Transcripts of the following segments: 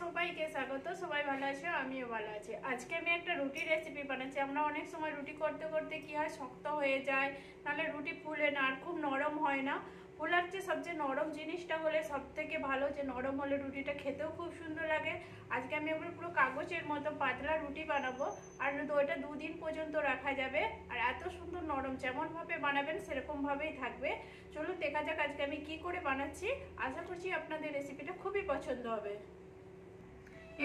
সবাইকে স্বাগত। সবাই ভালো আছো, আমিও ভালো আছি। আজকে আমি একটা রুটি রেসিপি বানাচ্ছি। আমরা অনেক সময় রুটি করতে করতে কি হয়, শক্ত হয়ে যায়, নাহলে রুটি ফুলে না, আর খুব নরম হয় না। ফুলার চেয়ে সবচেয়ে নরম জিনিসটা হলে সব থেকে ভালো, যে নরম হলে রুটিটা খেতেও খুব সুন্দর লাগে। আজকে আমি এগুলো পুরো কাগজের মতো পাতলা রুটি বানাবো, আর ওইটা 2 দিন পর্যন্ত রাখা যাবে। আর এত সুন্দর নরম, যেমন ভাবে বানাবেন সেরকম ভাবেই থাকবে। চলুন দেখা যাক আজকে আমি কি করে বানাচ্ছি। আশা করছি আপনাদের রেসিপিটা খুবই পছন্দ হবে।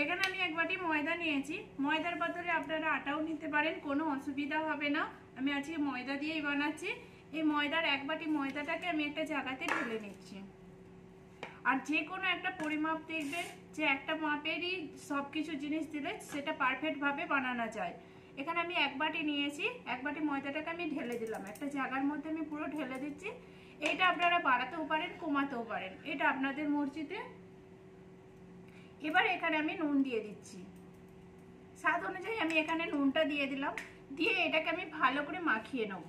এখানে আমি 1 বাটি ময়দা নিয়েছি। ময়দার বদলে আপনারা আটাও নিতে পারেন, কোনো অসুবিধা হবে না। আমি আজকে ময়দা দিয়েই বানাচ্ছি। এই ময়দার 1 বাটি ময়দাটাকে আমি একটা জায়গাতে ঢেলে নিচ্ছি। আর যে কোনো একটা পরিমাপ দেখবেন যে একটা মাপেরই সব কিছু জিনিস দিলে সেটা পারফেক্টভাবে বানানো যায়। এখানে আমি 1 বাটি নিয়েছি, 1 বাটি ময়দাটাকে আমি ঢেলে দিলাম একটা জায়গার মধ্যে। আমি পুরো ঢেলে দিচ্ছি। এইটা আপনারা বাড়াতেও পারেন, কমাতেও পারেন, এটা আপনাদের মর্জিতে। এবার এখানে আমি নুন দিয়ে দিচ্ছি, স্বাদ অনুযায়ী আমি এখানে নুনটা দিয়ে দিলাম। দিয়ে এটাকে আমি ভালো করে মাখিয়ে নেব।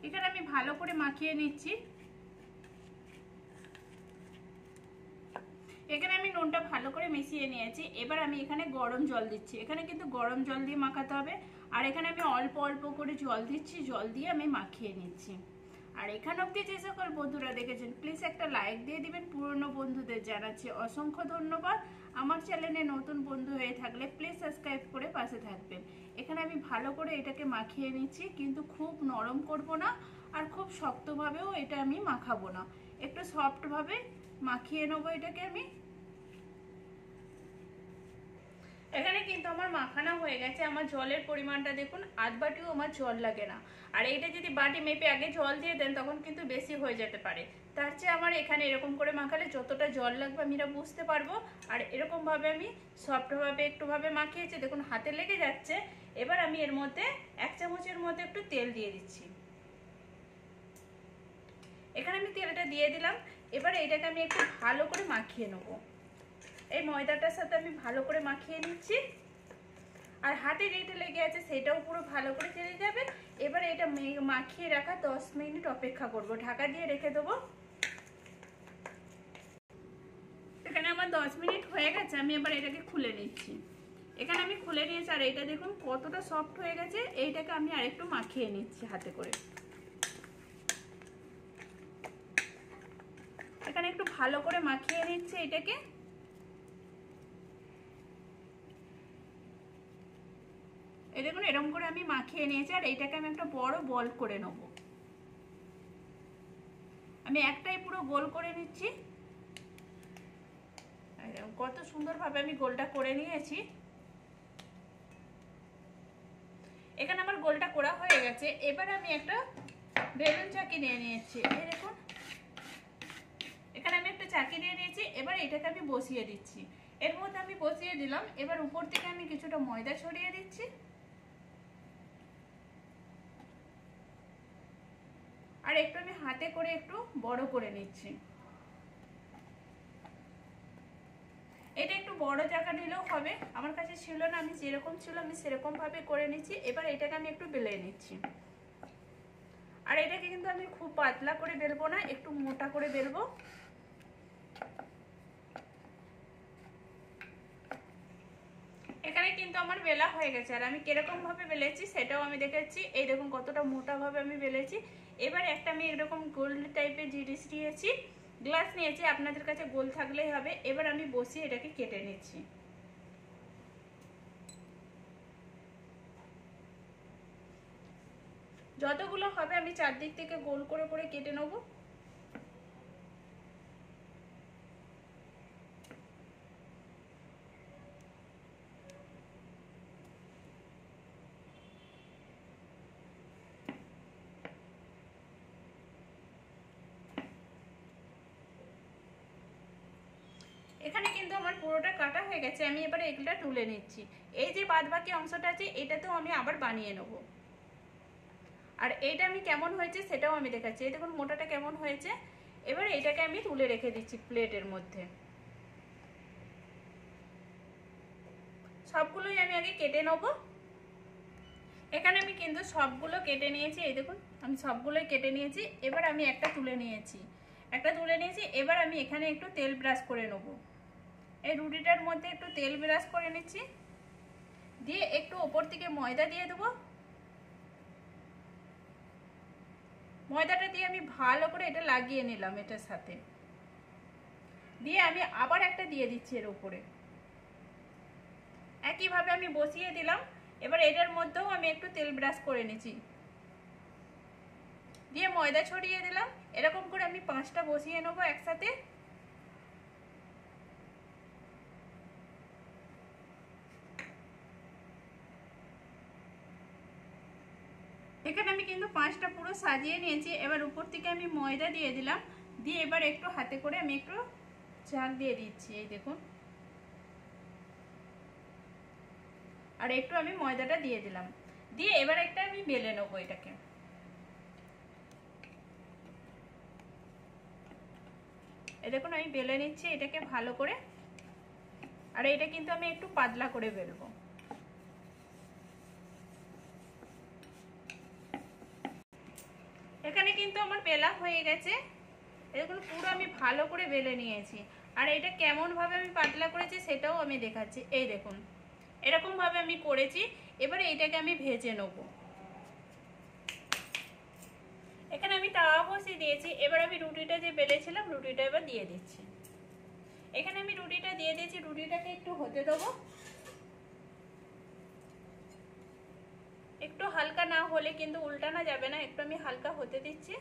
এখানে আমি ভালো করে মাখিয়ে নিচ্ছি। এখানে আমি নুনটা ভালো করে মিশিয়ে নিয়েছি। এবার আমি এখানে গরম জল দিচ্ছি। এখানে কিন্তু গরম জল দিয়ে মাখাতে হবে। আর এখানে আমি অল্প অল্প করে জল দিচ্ছি, জল দিয়ে আমি মাখিয়ে নিচ্ছি। আর এখানে অবধি যে সকল বন্ধুরা দেখেছেন প্লিজ একটা লাইক দিয়ে দিবেন। পুরনো বন্ধুদের জানাচ্ছি অসংখ্য ধন্যবাদ। আমার চ্যানেলে নতুন বন্ধু হয়ে থাকলে প্লিজ সাবস্ক্রাইব করে পাশে থাকবেন। এখানে আমি ভালো করে এটাকে মাখিয়ে নিচ্ছি, কিন্তু খুব নরম করব না, আর খুব শক্তভাবেও এটা আমি মাখাবো না, একটু সফটভাবে মাখিয়ে নেবো এটাকে আমি। এখানে কিন্তু আমার মাখানো হয়ে গেছে। আমার জলের পরিমাণটা দেখুন, 1/2 বাটিও আমার জল লাগে না। আর এইটা যদি বাটি মেপে আগে জল দিয়ে দেন তখন কিন্তু বেশি হয়ে যেতে পারে। তার চেয়ে আমার এখানে এরকম করে মাখালে যতটা জল লাগবে আমি এটা বুঝতে পারবো। আর এরকম ভাবে আমি সফটভাবে একটুভাবে মাখিয়েছি, দেখুন হাতে লেগে যাচ্ছে। এবার আমি এর মধ্যে 1 চামচের মধ্যে একটু তেল দিয়ে দিচ্ছি। এখানে আমি তেলটা দিয়ে দিলাম। এবার এইটাকে আমি একটু ভালো করে মাখিয়ে নেবো। এই ময়দাটার সাথে আমি ভালো করে মাখিয়ে নিচ্ছি। আর হাতে যেটা লেগে আছে সেটাও পুরো ভালো করে চলে যাবে। এবার এটা মাখিয়ে রাখা 10 মিনিট অপেক্ষা করব, ঢাকা দিয়ে রেখে দেবো। এখানে আমার 10 মিনিট হয়ে গেছে। আমি এবার এটাকে খুলে নিচ্ছি। এখানে আমি খুলে নিয়েছি, আর এটা দেখুন কতটা সফট হয়ে গেছে। এইটাকে আমি আরেকটু মাখিয়ে নিচ্ছি হাতে করে। এখানে একটু ভালো করে মাখিয়ে নিচ্ছি এটাকে। এই দেখুন এরকম করে আমি মাখিয়ে নিয়েছি। আর এইটাকে আমি একটা বড় বল করে নেব। আমি একটাই পুরো গোল করে নিচ্ছি। কত সুন্দরভাবে আমি গোলটা করে নিয়েছি। এখানে আমার গোলটা করা হয়ে গেছে। এবার আমি একটা বেলুন চাকি নিয়ে নিয়েছি। এই দেখুন এখানে আমি একটা চাকি নিয়ে নিয়েছি। এবার এটাকে আমি বসিয়ে দিচ্ছি। এর মধ্যে আমি বসিয়ে দিলাম। এবার উপর থেকে আমি কিছুটা ময়দা ছড়িয়ে দিচ্ছি। আর একটু আমি হাতে করে একটু বড় করে নিচ্ছি। এটা একটু বড় জায়গা নিলেও হবে, আমার কাছে ছিল না, আমি যেরকম ছিল আমি সেরকম ভাবে করে নিচ্ছি। এবার এটাকে আমি একটু বেলে নিচ্ছি। আর এটাকে কিন্তু আমি খুব পাতলা করে বেলবো না, একটু মোটা করে বেলবো। এখানে কিন্তু আমার বেলা হয়ে গেছে। আর আমি কিরকম ভাবে বেলেছি সেটাও আমি দেখাচ্ছি। এই দেখুন কতটা মোটা ভাবে আমি বেলেছি। এবার একটা আমি এরকম গোল টাইপের জিনিস নিয়েছি, গ্লাস নিয়েছি, আপনাদের কাছে গোল থাকলেই হবে। এবার আমি বসিয়ে এটাকে কেটে নিচ্ছি। যতগুলো হবে আমি চারদিক থেকে গোল করে করে কেটে নেব। এখানে কিন্তু আমার পুরোটা কাটা হয়ে গেছে। আমি এবারে এগুলা তুলে নিচ্ছি। এই যে বাদ বাকি অংশটা আছে এটাতেও আমি আবার বানিয়ে নেব। আর এইটা আমি কেমন হয়েছে সেটাও আমি দেখাচ্ছি। এই দেখুন মোটাটা কেমন হয়েছে। এবার এটাকে আমি তুলে রেখে দিচ্ছি প্লেটের মধ্যে। সবগুলোই আমি আগে কেটে নেব। এখানে আমি কিন্তু সবগুলো কেটে নিয়েছি। এই দেখুন আমি সবগুলোই কেটে নিয়েছি। এবার আমি একটা তুলে নিয়েছি। একটা তুলে নিয়েছি। এবার আমি এখানে একটু তেল ব্রাশ করে নেব। এই রুটিটার মধ্যে একটু তেল ব্রাশ করে নিচ্ছি, দিয়ে একটু ওপর থেকে ময়দা দিয়ে দেবো। ময়দাটা দিয়ে আমি ভালো করে এটা লাগিয়ে নিলাম এটার সাথে, দিয়ে আমি আবার একটা দিয়ে দিচ্ছি এর উপরে। একইভাবে আমি বসিয়ে দিলাম। এবার এটার মধ্যেও আমি একটু তেল ব্রাশ করে নিচ্ছি, দিয়ে ময়দা ছড়িয়ে দিলাম। এরকম করে আমি 5টা বসিয়ে নেবো একসাথে। এখানে আমি কিন্তু 5টা পুরো সাজিয়ে নিয়েছি। এবার উপর থেকে আমি ময়দা দিয়ে দিলাম, দিয়ে এবার একটু হাতে করে আমি একটু চাক দিয়ে দিচ্ছি, এই দেখুন। আর একটু আমি ময়দাটা দিয়ে দিলাম, দিয়ে এবার একটা আমি বেলে নেবো এটাকে। এই দেখুন আমি বেলে নিচ্ছি এটাকে ভালো করে। আর এটা কিন্তু আমি একটু পাতলা করে বেলবো। এখানে কিন্তু আমার বেলা হয়ে গেছে। দেখুন পুরো আমি ভালো করে বেলে নিয়েছি। আর এটা কেমন ভাবে আমি পাতলা করেছি সেটাও আমি দেখাচ্ছি। এই দেখুন এরকম ভাবে আমি করেছি। এবারে এটাকে আমি ভেজে নেব। এখানে আমি তাওয়া বসিয়ে দিয়েছি। এবার আমি রুটিটা যে বেলেছিলাম রুটিটা এবার দিয়ে দিচ্ছি। এখানে আমি রুটিটা দিয়ে দিয়েছি, রুটিটাকে একটু হতে দেবো। একটু হালকা না হলে কিন্তু উল্টানো যাবে না, একটু আমি হালকা হতে দিচ্ছি।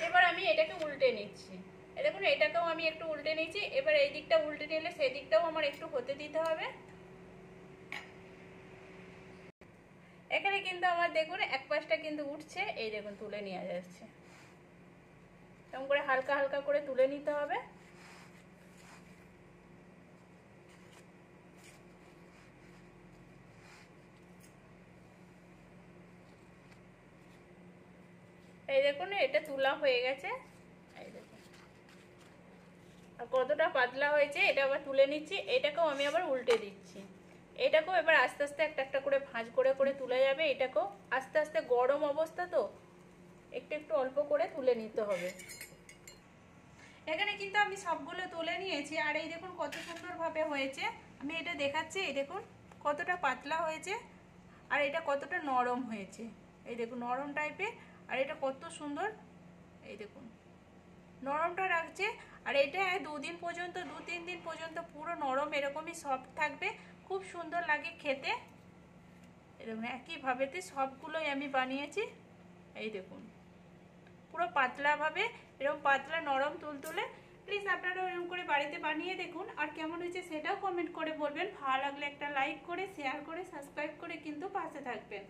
এবার আমি এটাকে উল্টে নিচ্ছি। দেখুন এটাকেও আমি একটু উল্টে নিচ্ছি। এবার এই দিকটা উল্টে নিলে সেই দিকটাও আমার একটু হতে দিতে হবে। এখানে কিন্তু আমার দেখুন এক পাশটা কিন্তু উঠছে, এই দেখুন তুলে নিয়ে যাচ্ছে। এরকম করে হালকা হালকা করে তুলে নিতে হবে। এই দেখুন এটা তোলা হয়ে গেছে। এই দেখুন আর কতটা পাতলা হয়েছে। এটা আবার তুলে নিচ্ছি। এটাকেও আমি আবার উল্টে দিচ্ছি। এটাকেও এবার আস্তে আস্তে একটা একটা করে ভাঁজ করে করে তুলে যাবে। এটাকেও আস্তে আস্তে গরম অবস্থা তো একটু একটু অল্প করে তুলে নিতে হবে। এখানে কিন্তু আমি সবগুলো তুলে নিয়েছি। আর এই দেখুন কত সুন্দরভাবে হয়েছে। আমি এটা দেখাচ্ছি। এই দেখুন কতটা পাতলা হয়েছে আর এটা কতটা নরম হয়েছে। এই দেখুন নরম টাইপের। আর এটা কত সুন্দর, এই দেখুন নরমটা রাখছে। আর এটা 2 দিন পর্যন্ত 2-3 দিন পর্যন্ত পুরো নরম এরকমই সফট থাকবে, খুব সুন্দর লাগে খেতে। এরকম একইভাবেতে সবগুলোই আমি বানিয়েছি। এই দেখুন পুরো পাতলাভাবে, এরকম পাতলা নরম তুলতুলে। প্লিজ আপনারা এরকম করে বাড়িতে বানিয়ে দেখুন। আর কেমন হয়েছে সেটাও কমেন্ট করে বলবেন। ভালো লাগলে একটা লাইক করে, শেয়ার করে, সাবস্ক্রাইব করে কিন্তু পাশে থাকবেন।